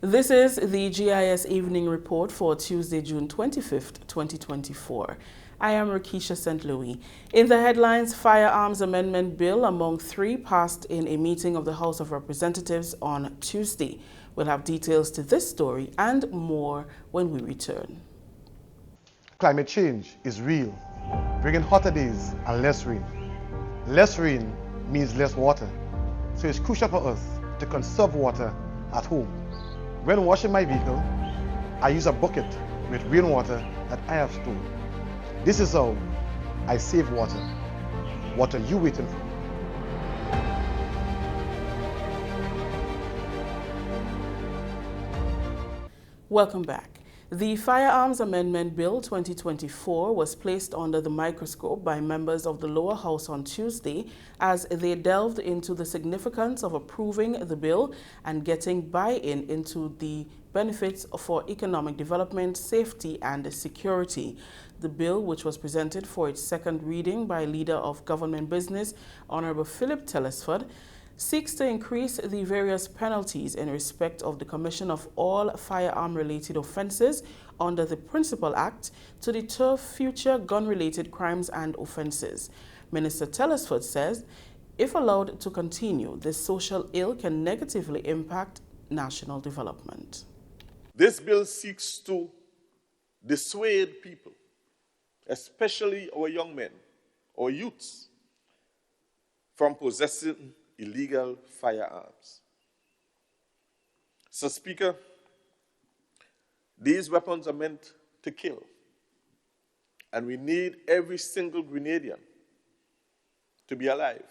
This is the GIS Evening Report for Tuesday, June 25th, 2024. I am Rakisha St. Louis. In the headlines, Firearms Amendment Bill among three passed in a meeting of the House of Representatives on Tuesday. We'll have details to this story and more when we return. Climate change is real, bringing hotter days and less rain. Less rain means less water, so it's crucial for us to conserve water at home. When washing my vehicle, I use a bucket with rainwater that I have stored. This is how I save water. What are you waiting for? Welcome back. The Firearms Amendment Bill 2024 was placed under the microscope by members of the lower house on Tuesday as they delved into the significance of approving the bill and getting buy-in into the benefits for economic development, safety, and security. The bill, which was presented for its second reading by Leader of Government Business, Honorable Philip Telesford, seeks to increase the various penalties in respect of the commission of all firearm-related offenses under the Principal Act to deter future gun-related crimes and offenses. Minister Telesford says, if allowed to continue, this social ill can negatively impact national development. This bill seeks to dissuade people, especially our young men or youths, from possessing illegal firearms. So, Speaker, these weapons are meant to kill, and we need every single Grenadian to be alive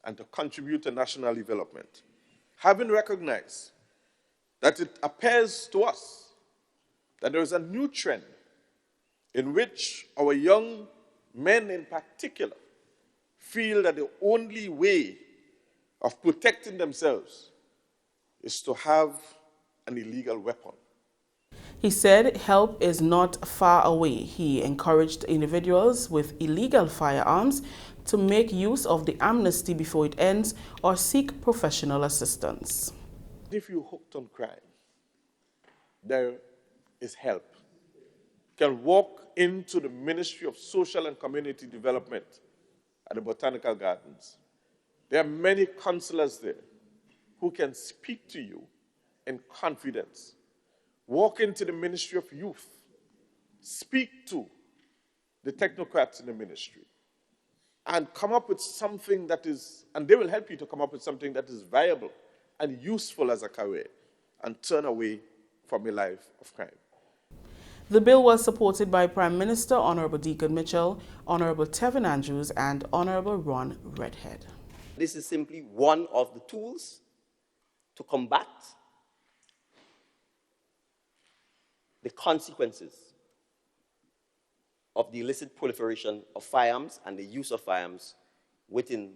and to contribute to national development. Having recognized that it appears to us that there is a new trend in which our young men in particular feel that the only way of protecting themselves is to have an illegal weapon. He said help is not far away. He encouraged individuals with illegal firearms to make use of the amnesty before it ends or seek professional assistance. If you're hooked on crime, there is help. You can walk into the Ministry of Social and Community Development at the Botanical Gardens. There are many counselors there who can speak to you in confidence. Walk into the Ministry of Youth. Speak to the technocrats in the ministry and come up with something that is, and they will help you to come up with something that is viable and useful as a career and turn away from a life of crime. The bill was supported by Prime Minister Honorable Deacon Mitchell, Honorable Tevin Andrews, and Honorable Ron Redhead. This is simply one of the tools to combat the consequences of the illicit proliferation of firearms and the use of firearms within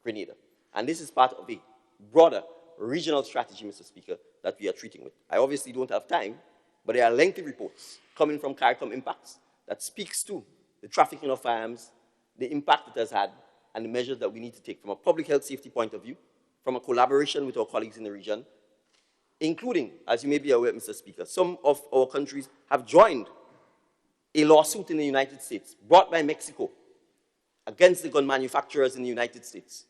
Grenada. And this is part of a broader regional strategy, Mr. Speaker, that we are treating with. I obviously don't have time, but there are lengthy reports coming from CARICOM Impacts that speaks to the trafficking of firearms, the impact it has had, and the measures that we need to take from a public health safety point of view, from a collaboration with our colleagues in the region, including, as you may be aware, Mr. Speaker, some of our countries have joined a lawsuit in the United States brought by Mexico against the gun manufacturers in the United States,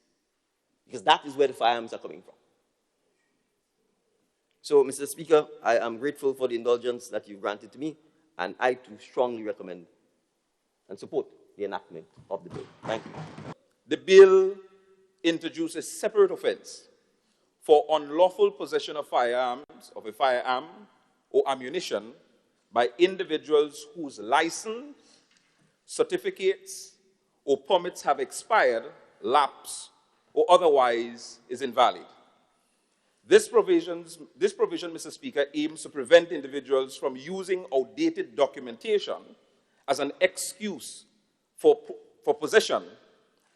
because that is where the firearms are coming from. So, Mr. Speaker, I am grateful for the indulgence that you've granted to me, and I too strongly recommend and support the enactment of the bill. Thank you. The bill introduces a separate offense for unlawful possession of firearms, of a firearm or ammunition by individuals whose license, certificates, or permits have expired, lapsed, or otherwise is invalid. This provision, Mr. Speaker, aims to prevent individuals from using outdated documentation as an excuse for possession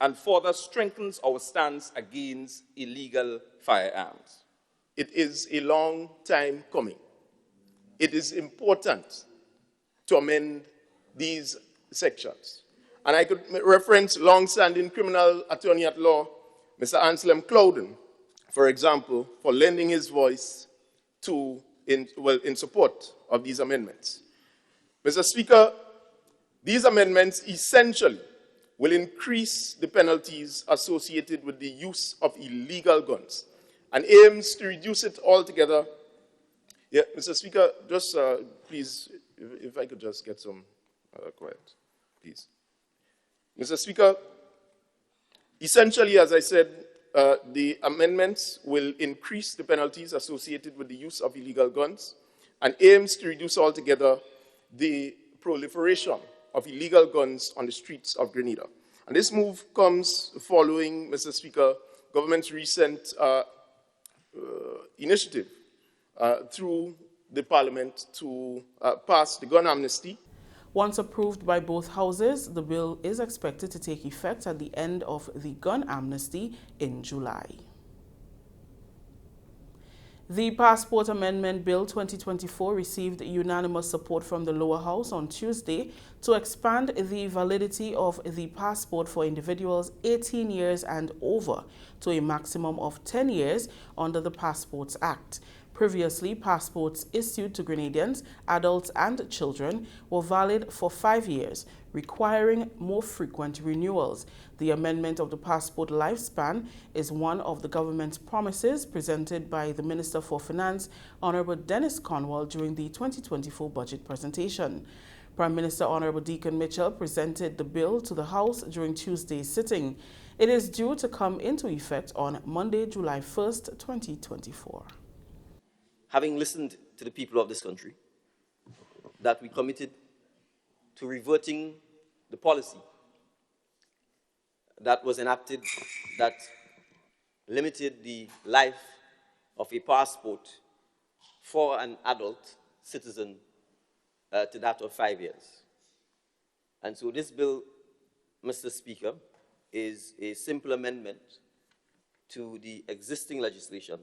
and further strengthens our stance against illegal firearms. It is a long time coming. It is important to amend these sections. And I could reference long-standing criminal attorney at law, Mr. Anselm Clouden, for example, for lending his voice in support of these amendments. Mr. Speaker, these amendments essentially will increase the penalties associated with the use of illegal guns and aims to reduce it altogether. Yeah, Mr. Speaker, just please, if I could just get some quiet, please. Mr. Speaker, essentially, as I said, the amendments will increase the penalties associated with the use of illegal guns and aims to reduce altogether the proliferation of illegal guns on the streets of Grenada. And this move comes following, Mr. Speaker, government's recent initiative through the Parliament to pass the gun amnesty. Once approved by both houses, the bill is expected to take effect at the end of the gun amnesty in July. The Passport Amendment Bill 2024 received unanimous support from the lower house on Tuesday to expand the validity of the passport for individuals 18 years and over to a maximum of 10 years under the Passports Act. Previously, passports issued to Grenadians, adults and children were valid for 5 years, requiring more frequent renewals. The amendment of the passport lifespan is one of the government's promises presented by the Minister for Finance, Honorable Dennis Cornwall, during the 2024 budget presentation. Prime Minister Honorable Deacon Mitchell presented the bill to the House during Tuesday's sitting. It is due to come into effect on Monday, July 1st, 2024. Having listened to the people of this country, that we committed to reverting the policy that was enacted that limited the life of a passport for an adult citizen to that of 5 years. And so this bill, Mr. Speaker, is a simple amendment to the existing legislation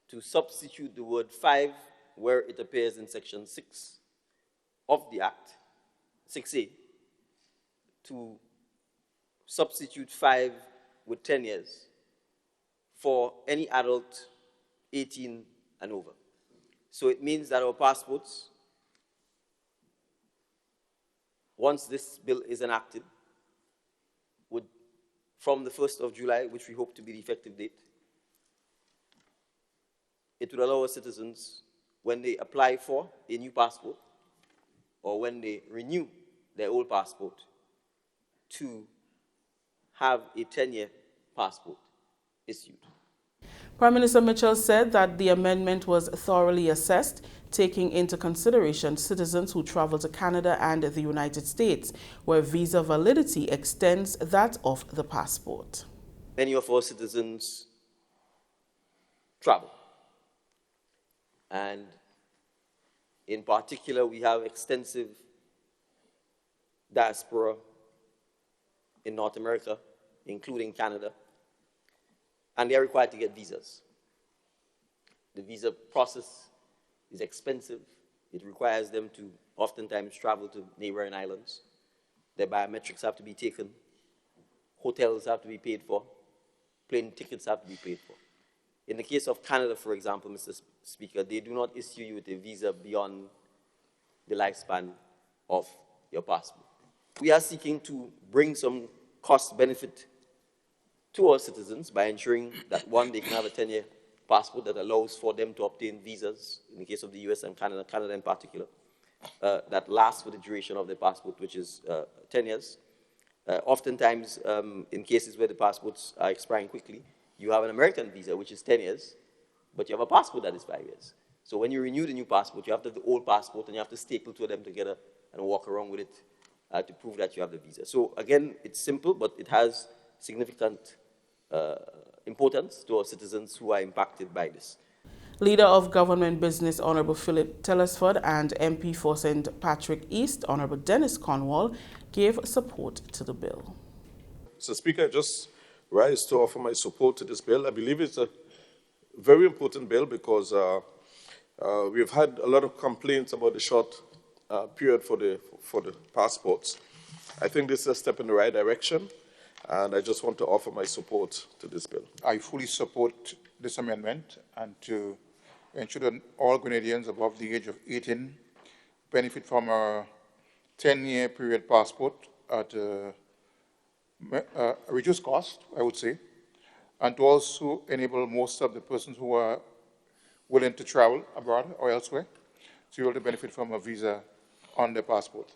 to substitute the word 5 where it appears in Section 6 of the Act, 6A, to substitute 5 with 10 years for any adult 18 and over. So it means that our passports, once this bill is enacted, would, from the 1st of July, which we hope to be the effective date, it would allow our citizens, when they apply for a new passport or when they renew their old passport, to have a 10-year passport issued. Prime Minister Mitchell said that the amendment was thoroughly assessed, taking into consideration citizens who travel to Canada and the United States, where visa validity extends that of the passport. Many of our citizens travel. And in particular, we have extensive diaspora in North America, including Canada, and they are required to get visas. The visa process is expensive. It requires them to oftentimes travel to neighboring islands. Their biometrics have to be taken. Hotels have to be paid for. Plane tickets have to be paid for. In the case of Canada, for example, Mr. Speaker, they do not issue you with a visa beyond the lifespan of your passport. We are seeking to bring some cost benefit to our citizens by ensuring that, one, they can have a 10-year passport that allows for them to obtain visas, in the case of the US and Canada in particular, that lasts for the duration of their passport, which is 10 years. Oftentimes, in cases where the passports are expiring quickly, you have an American visa, which is 10 years, but you have a passport that is 5 years. So when you renew the new passport, you have to have the old passport, and you have to staple two of them together and walk around with it to prove that you have the visa. So again, it's simple, but it has significant importance to our citizens who are impacted by this. Leader of Government Business, Honorable Philip Telesford, and MP for St. Patrick East, Honorable Dennis Cornwall, gave support to the bill. Mr. Speaker, I just rise to offer my support to this bill. I believe it's a very important bill because we've had a lot of complaints about the short period for the passports. I think this is a step in the right direction, and I just want to offer my support to this bill. I fully support this amendment, and to ensure that all Grenadians above the age of 18 benefit from a 10-year period passport at a reduced cost, I would say, and to also enable most of the persons who are willing to travel abroad or elsewhere to be able to benefit from a visa on their passport.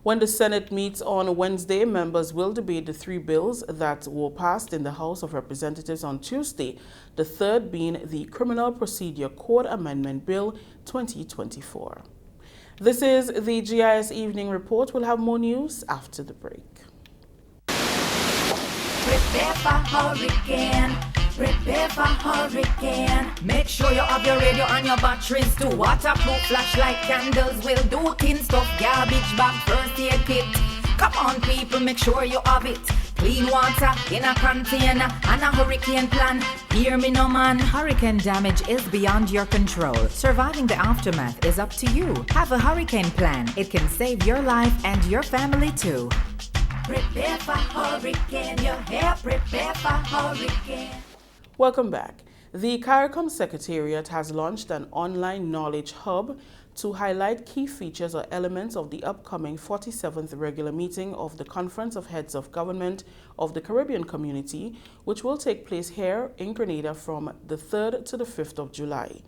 When the Senate meets on Wednesday, members will debate the 3 bills that were passed in the House of Representatives on Tuesday, the third being the Criminal Procedure Code Amendment Bill 2024. This is the GIS Evening Report. We'll have more news after the break. Prepare for hurricane. Prepare for hurricane. Make sure you have your radio and your batteries too. Waterproof flashlight candles will do. Tin stuff, garbage bag, first aid kit. Come on people, make sure you have it. Clean water in a container and a hurricane plan. Hear me no man. Hurricane damage is beyond your control. Surviving the aftermath is up to you. Have a hurricane plan. It can save your life and your family too. Prepare for hurricane. You're here, prepare for hurricane. Welcome back. The CARICOM Secretariat has launched an online knowledge hub to highlight key features or elements of the upcoming 47th regular meeting of the Conference of Heads of Government of the Caribbean Community, which will take place here in Grenada from the 3rd to the 5th of July.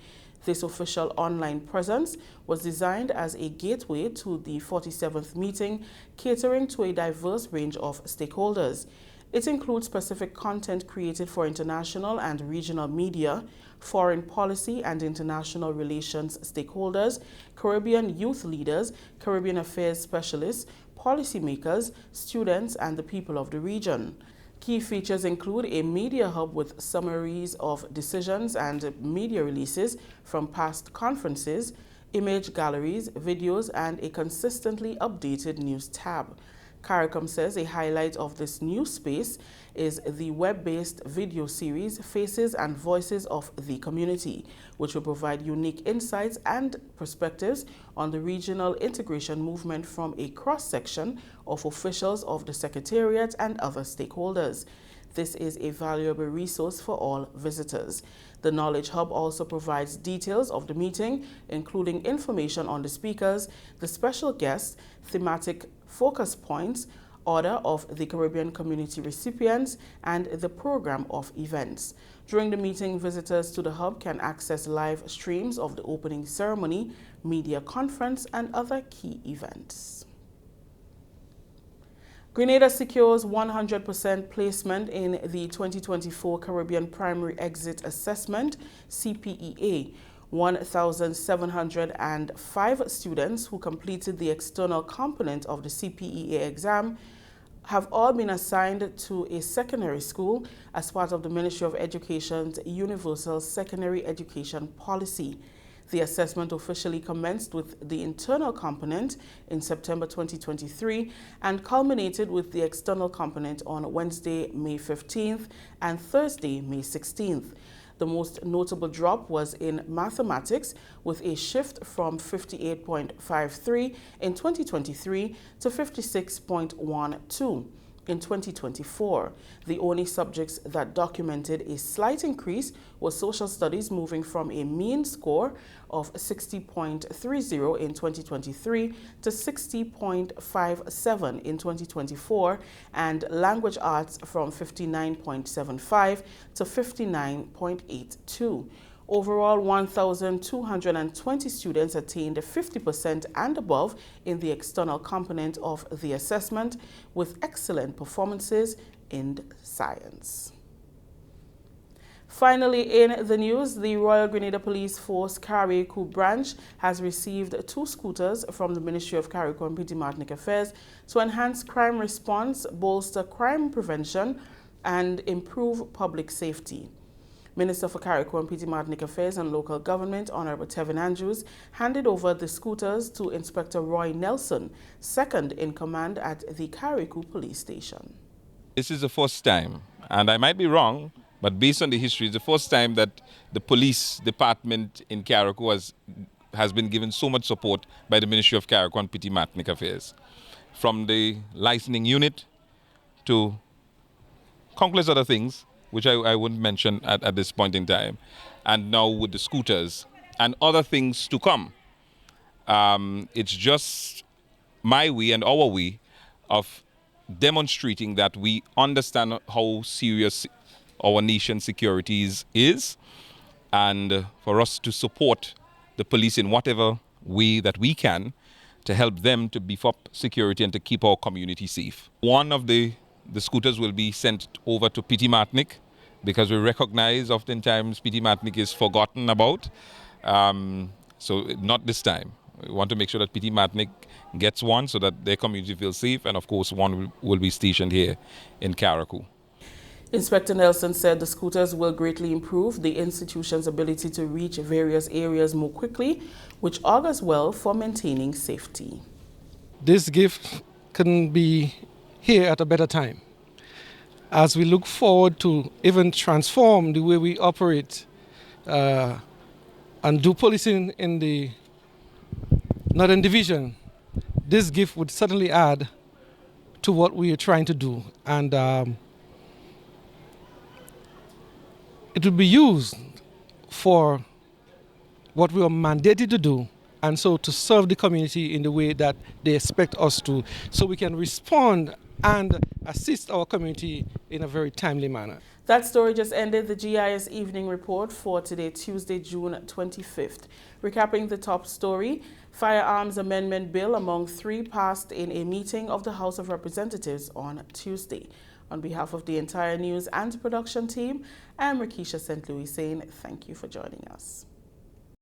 This official online presence was designed as a gateway to the 47th meeting, catering to a diverse range of stakeholders. It includes specific content created for international and regional media, foreign policy and international relations stakeholders, Caribbean youth leaders, Caribbean affairs specialists, policymakers, students, and the people of the region. Key features include a media hub with summaries of decisions and media releases from past conferences, image galleries, videos, and a consistently updated news tab. CARICOM says a highlight of this new space is the web-based video series Faces and Voices of the Community, which will provide unique insights and perspectives on the regional integration movement from a cross-section of officials of the Secretariat and other stakeholders. This is a valuable resource for all visitors. The Knowledge Hub also provides details of the meeting, including information on the speakers, the special guests, thematic focus points, order of the Caribbean community recipients, and the program of events. During the meeting, visitors to the hub can access live streams of the opening ceremony, media conference, and other key events. Grenada secures 100% placement in the 2024 Caribbean Primary Exit Assessment, CPEA. 1,705 students who completed the external component of the CPEA exam have all been assigned to a secondary school as part of the Ministry of Education's Universal Secondary Education Policy. The assessment officially commenced with the internal component in September 2023 and culminated with the external component on Wednesday, May 15th and Thursday, May 16th. The most notable drop was in mathematics, with a shift from 58.53 in 2023 to 56.12 in 2024. The only subjects that documented a slight increase was social studies, moving from a mean score of 60.30 in 2023 to 60.57 in 2024, and language arts from 59.75 to 59.82. Overall, 1,220 students attained 50% and above in the external component of the assessment, with excellent performances in science. Finally, in the news, the Royal Grenada Police Force Carriacou branch has received 2 scooters from the Ministry of Carriacou and Petite Martinique Affairs to enhance crime response, bolster crime prevention, and improve public safety. Minister for Carriacou and Petite Martinique Affairs and Local Government, Honorable Tevin Andrews, handed over the scooters to Inspector Roy Nelson, second in command at the Carriacou Police Station. This is the first time, and I might be wrong, but based on the history, it's the first time that the police department in Carriacou has been given so much support by the Ministry of Carriacou and Petite Martinique Affairs. From the licensing unit to countless other things, which I wouldn't mention at this point in time. and now with the scooters and other things to come. It's just my way and our way of demonstrating that we understand how serious our nation's security is, and for us to support the police in whatever way that we can to help them to beef up security and to keep our community safe. One of the scooters will be sent over to Pity Martinic, because we recognize oftentimes Pity Martinic is forgotten about. So not this time. We want to make sure that Pity Martinic gets one so that their community feels safe, and of course one will be stationed here in Carriacou. Inspector Nelson said the scooters will greatly improve the institution's ability to reach various areas more quickly, which augurs well for maintaining safety. This gift couldn't be here at a better time, as we look forward to even transform the way we operate and do policing in the Northern Division. This gift would certainly add to what we are trying to do, and it will be used for what we are mandated to do, and so to serve the community in the way that they expect us to, so we can respond and assist our community in a very timely manner. That story just ended the GIS Evening Report for today, Tuesday, June 25th. Recapping the top story, Firearms Amendment Bill among 3 passed in a meeting of the House of Representatives on Tuesday. On behalf of the entire news and production team, I'm Rakisha St. Louis saying thank you for joining us.